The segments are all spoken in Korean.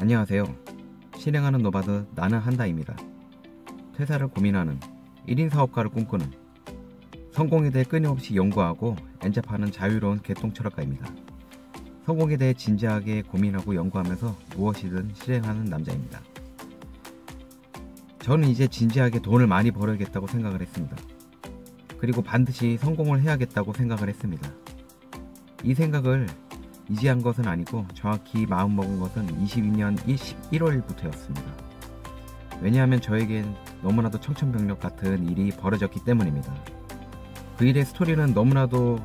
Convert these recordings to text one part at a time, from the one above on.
안녕하세요. 실행하는 노바드 나는 한다입니다. 퇴사를 고민하는 1인 사업가를 꿈꾸는 성공에 대해 끊임없이 연구하고 엔잡하는 자유로운 개통철학가입니다. 성공에 대해 진지하게 고민하고 연구하면서 무엇이든 실행하는 남자입니다. 저는 이제 진지하게 돈을 많이 벌어야겠다고 생각을 했습니다. 그리고 반드시 성공을 해야겠다고 생각을 했습니다. 이 생각을 이제 한 것은 아니고 정확히 마음먹은 것은 22년 11월부터였습니다. 왜냐하면 저에겐 너무나도 청천벽력 같은 일이 벌어졌기 때문입니다. 그 일의 스토리는 너무나도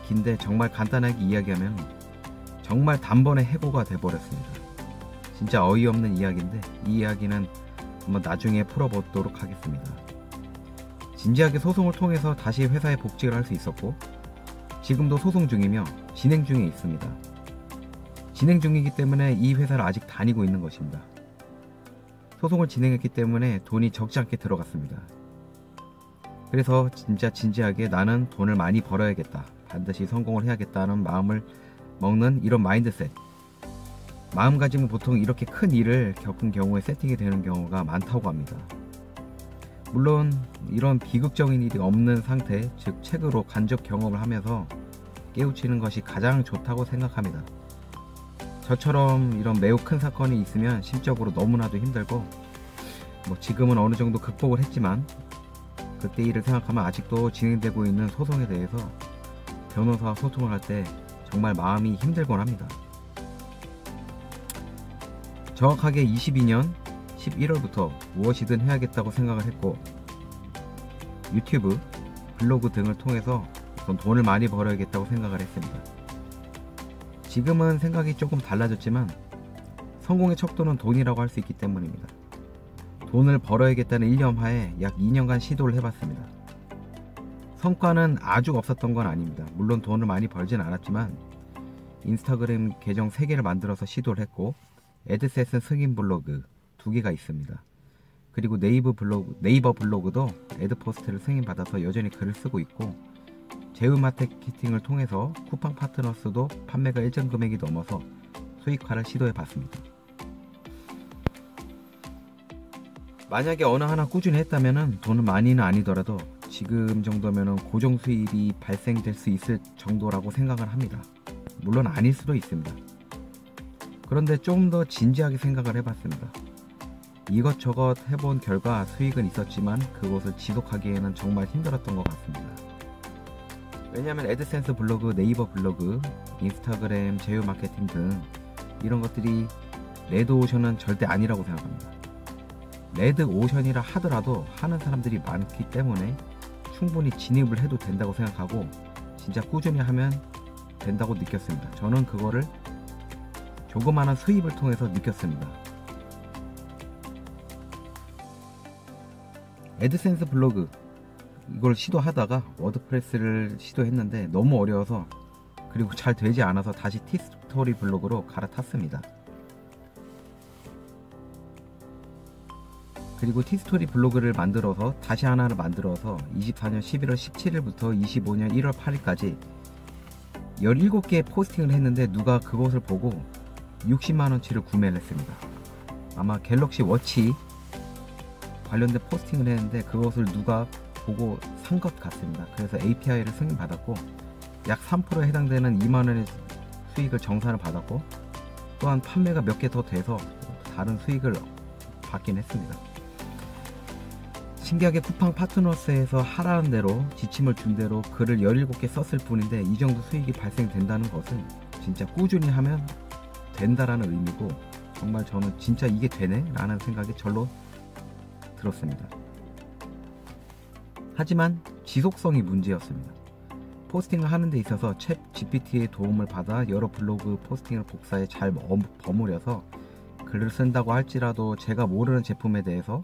긴데 정말 간단하게 이야기하면 정말 단번에 해고가 돼버렸습니다. 진짜 어이없는 이야기인데 이 이야기는 한번 나중에 풀어보도록 하겠습니다. 진지하게 소송을 통해서 다시 회사에 복직을 할 수 있었고 지금도 소송 중이며 진행 중에 있습니다. 진행 중이기 때문에 이 회사를 아직 다니고 있는 것입니다. 소송을 진행했기 때문에 돈이 적지 않게 들어갔습니다. 그래서 진짜 진지하게 나는 돈을 많이 벌어야겠다, 반드시 성공을 해야겠다는 마음을 먹는 이런 마인드셋, 마음가짐은 보통 이렇게 큰 일을 겪은 경우에 세팅이 되는 경우가 많다고 합니다. 물론 이런 비극적인 일이 없는 상태, 즉 책으로 간접 경험을 하면서 깨우치는 것이 가장 좋다고 생각합니다. 저처럼 이런 매우 큰 사건이 있으면 심적으로 너무나도 힘들고 지금은 어느 정도 극복을 했지만 그때 일을 생각하면 아직도 진행되고 있는 소송에 대해서 변호사와 소통을 할 때 정말 마음이 힘들곤 합니다. 정확하게 22년 11월부터 무엇이든 해야겠다고 생각을 했고 유튜브, 블로그 등을 통해서 돈을 많이 벌어야겠다고 생각을 했습니다. 지금은 생각이 조금 달라졌지만 성공의 척도는 돈이라고 할 수 있기 때문입니다. 돈을 벌어야겠다는 일념하에 약 2년간 시도를 해봤습니다. 성과는 아주 없었던 건 아닙니다. 물론 돈을 많이 벌진 않았지만 인스타그램 계정 3개를 만들어서 시도를 했고 애드센스 승인 블로그 2개가 있습니다. 그리고 네이버 블로그도 애드포스트를 승인받아서 여전히 글을 쓰고 있고 제휴 마케팅을 통해서 쿠팡 파트너스도 판매가 일정 금액이 넘어서 수익화를 시도해봤습니다. 만약에 어느 하나 꾸준히 했다면 돈은 많이는 아니더라도 지금 정도면 고정 수입이 발생될 수 있을 정도라고 생각을 합니다. 물론 아닐 수도 있습니다. 그런데 좀 더 진지하게 생각을 해봤습니다. 이것저것 해본 결과 수익은 있었지만 그것을 지속하기에는 정말 힘들었던 것 같습니다. 왜냐하면 애드센스 블로그, 네이버 블로그, 인스타그램, 제휴 마케팅 등 이런 것들이 레드오션은 절대 아니라고 생각합니다. 레드오션이라 하더라도 하는 사람들이 많기 때문에 충분히 진입을 해도 된다고 생각하고 진짜 꾸준히 하면 된다고 느꼈습니다. 저는 그거를 조그마한 수입을 통해서 느꼈습니다. 애드센스 블로그 이걸 시도하다가 워드프레스를 시도했는데 너무 어려워서 그리고 잘 되지 않아서 다시 티스토리 블로그로 갈아탔습니다. 그리고 티스토리 블로그를 만들어서 다시 하나를 만들어서 24년 11월 17일부터 25년 1월 8일까지 17개의 포스팅을 했는데 누가 그것을 보고 60만원치를 구매를 했습니다. 아마 갤럭시 워치 관련된 포스팅을 했는데 그것을 누가 보고 산 것 같습니다. 그래서 API를 승인받았고 약 3%에 해당되는 2만원의 수익을 정산을 받았고 또한 판매가 몇 개 더 돼서 다른 수익을 받긴 했습니다. 신기하게 쿠팡 파트너스에서 하라는 대로 지침을 준 대로 글을 17개 썼을 뿐인데 이 정도 수익이 발생된다는 것은 진짜 꾸준히 하면 된다라는 의미고 정말 저는 진짜 이게 되네? 라는 생각이 절로 들었습니다. 하지만 지속성이 문제였습니다. 포스팅을 하는 데 있어서 챗 GPT의 도움을 받아 여러 블로그 포스팅을 복사해 잘 버무려서 글을 쓴다고 할지라도 제가 모르는 제품에 대해서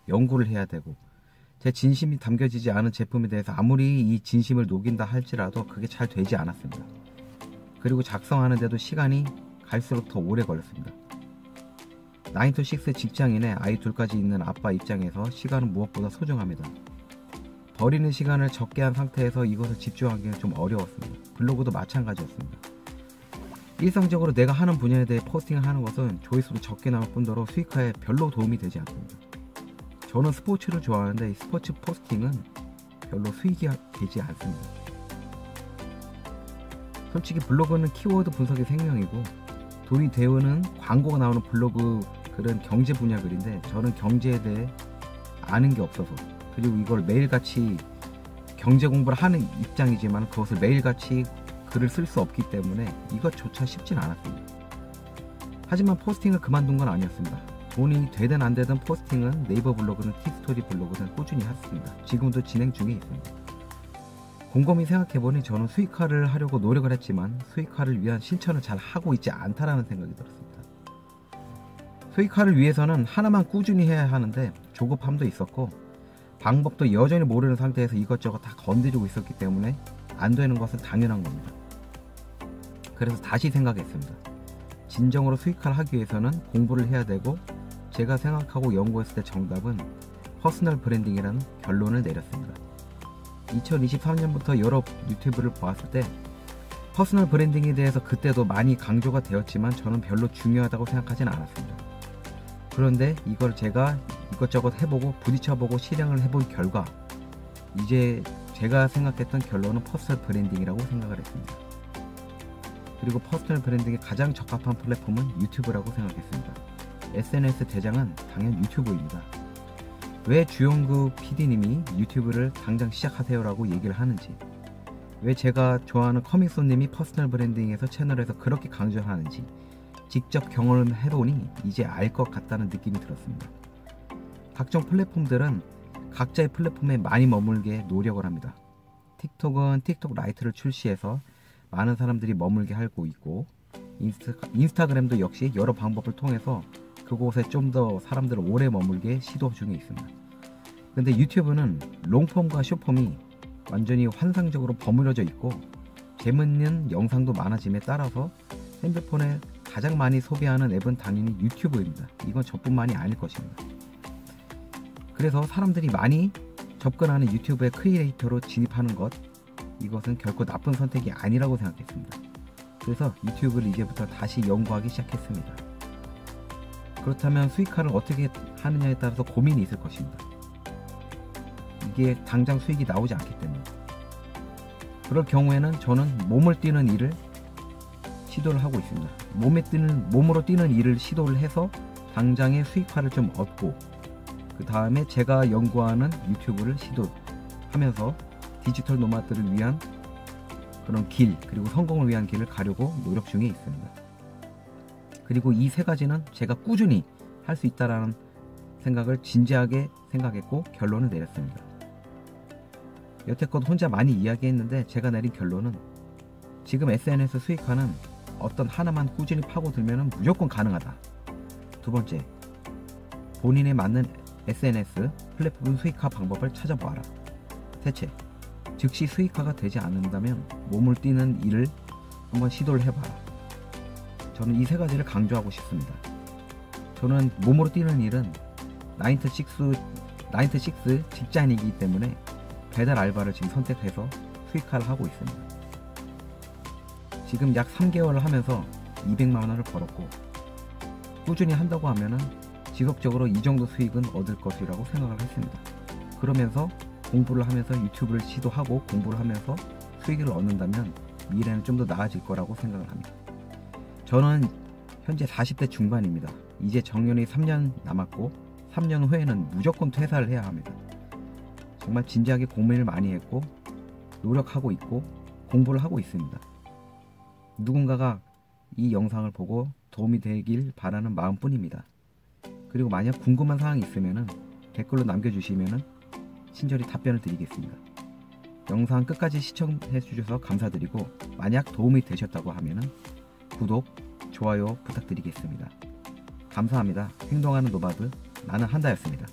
연구를 해야 되고 제 진심이 담겨지지 않은 제품에 대해서 아무리 이 진심을 녹인다 할지라도 그게 잘 되지 않았습니다. 그리고 작성하는데도 시간이 갈수록 더 오래 걸렸습니다. 9to6 직장인의 아이 둘까지 있는 아빠 입장에서 시간은 무엇보다 소중합니다. 버리는 시간을 적게 한 상태에서 이것을 집중하기는 좀 어려웠습니다. 블로그도 마찬가지였습니다. 일상적으로 내가 하는 분야에 대해 포스팅을 하는 것은 조회수도 적게 나올 뿐더러 수익화에 별로 도움이 되지 않습니다. 저는 스포츠를 좋아하는데 스포츠 포스팅은 별로 수익이 되지 않습니다. 솔직히 블로그는 키워드 분석이 생명이고 돈이 되는 광고가 나오는 블로그 글은 경제 분야 글인데 저는 경제에 대해 아는 게 없어서, 그리고 이걸 매일같이 경제 공부를 하는 입장이지만 그것을 매일같이 글을 쓸 수 없기 때문에 이것조차 쉽진 않았습니다. 하지만 포스팅을 그만둔 건 아니었습니다. 돈이 되든 안 되든 포스팅은 네이버 블로그든 티스토리 블로그든 꾸준히 했습니다. 지금도 진행 중에 있습니다. 곰곰이 생각해보니 저는 수익화를 하려고 노력을 했지만 수익화를 위한 실천을 잘 하고 있지 않다라는 생각이 들었습니다. 수익화를 위해서는 하나만 꾸준히 해야 하는데 조급함도 있었고 방법도 여전히 모르는 상태에서 이것저것 다 건드리고 있었기 때문에 안 되는 것은 당연한 겁니다. 그래서 다시 생각했습니다. 진정으로 수익화를 하기 위해서는 공부를 해야 되고, 제가 생각하고 연구했을 때 정답은 퍼스널 브랜딩이라는 결론을 내렸습니다. 2023년부터 여러 유튜브를 보았을 때 퍼스널 브랜딩에 대해서 그때도 많이 강조가 되었지만 저는 별로 중요하다고 생각하진 않았습니다. 그런데 이걸 제가 이것저것 해보고 부딪혀보고 실행을 해본 결과 이제 제가 생각했던 결론은 퍼스널 브랜딩이라고 생각을 했습니다. 그리고 퍼스널 브랜딩에 가장 적합한 플랫폼은 유튜브라고 생각했습니다. SNS 대장은 당연 유튜브입니다. 왜 주영구 PD님이 유튜브를 당장 시작하세요라고 얘기를 하는지, 왜 제가 좋아하는 커믹손님이 퍼스널 브랜딩에서 채널에서 그렇게 강조하는지 직접 경험을 해보니 이제 알 것 같다는 느낌이 들었습니다. 각종 플랫폼들은 각자의 플랫폼에 많이 머물게 노력을 합니다. 틱톡은 틱톡 라이트를 출시해서 많은 사람들이 머물게 하고 있고, 인스타그램도 역시 여러 방법을 통해서 그곳에 좀 더 사람들을 오래 머물게 시도 중에 있습니다. 근데 유튜브는 롱폼과 숏폼이 완전히 환상적으로 버무려져 있고 재밌는 영상도 많아짐에 따라서 핸드폰에 가장 많이 소비하는 앱은 당연히 유튜브입니다. 이건 저뿐만이 아닐 것입니다. 그래서 사람들이 많이 접근하는 유튜브의 크리에이터로 진입하는 것, 이것은 결코 나쁜 선택이 아니라고 생각했습니다. 그래서 유튜브를 이제부터 다시 연구하기 시작했습니다. 그렇다면 수익화를 어떻게 하느냐에 따라서 고민이 있을 것입니다. 이게 당장 수익이 나오지 않기 때문에. 그럴 경우에는 저는 몸을 뛰는 일을 시도를 하고 있습니다. 몸으로 뛰는 일을 시도를 해서 당장의 수익화를 좀 얻고, 그 다음에 제가 연구하는 유튜브를 시도하면서 디지털 노마드를 위한 그런 길, 그리고 성공을 위한 길을 가려고 노력 중에 있습니다. 그리고 이 세 가지는 제가 꾸준히 할 수 있다라는 생각을 진지하게 생각했고 결론을 내렸습니다. 여태껏 혼자 많이 이야기했는데 제가 내린 결론은 지금 SNS 수익화는 어떤 하나만 꾸준히 파고들면 무조건 가능하다. 두 번째, 본인에 맞는 SNS 플랫폼 수익화 방법을 찾아보아라. 셋째, 즉시 수익화가 되지 않는다면 몸을 뛰는 일을 한번 시도를 해봐라. 저는 이 세 가지를 강조하고 싶습니다. 저는 몸으로 뛰는 일은 9to6 직장이기 때문에 배달 알바를 지금 선택해서 수익화를 하고 있습니다. 지금 약 3개월을 하면서 200만원을 벌었고, 꾸준히 한다고 하면은 지속적으로 이 정도 수익은 얻을 것이라고 생각을 했습니다. 그러면서 공부를 하면서 유튜브를 시도하고 공부를 하면서 수익을 얻는다면 미래는 좀 더 나아질 거라고 생각을 합니다. 저는 현재 40대 중반입니다. 이제 정년이 3년 남았고 3년 후에는 무조건 퇴사를 해야 합니다. 정말 진지하게 고민을 많이 했고 노력하고 있고 공부를 하고 있습니다. 누군가가 이 영상을 보고 도움이 되길 바라는 마음뿐입니다. 그리고 만약 궁금한 사항이 있으면 댓글로 남겨주시면 친절히 답변을 드리겠습니다. 영상 끝까지 시청해 주셔서 감사드리고, 만약 도움이 되셨다고 하면 구독, 좋아요 부탁드리겠습니다. 감사합니다. 행동하는 노바드, 나는 한다였습니다.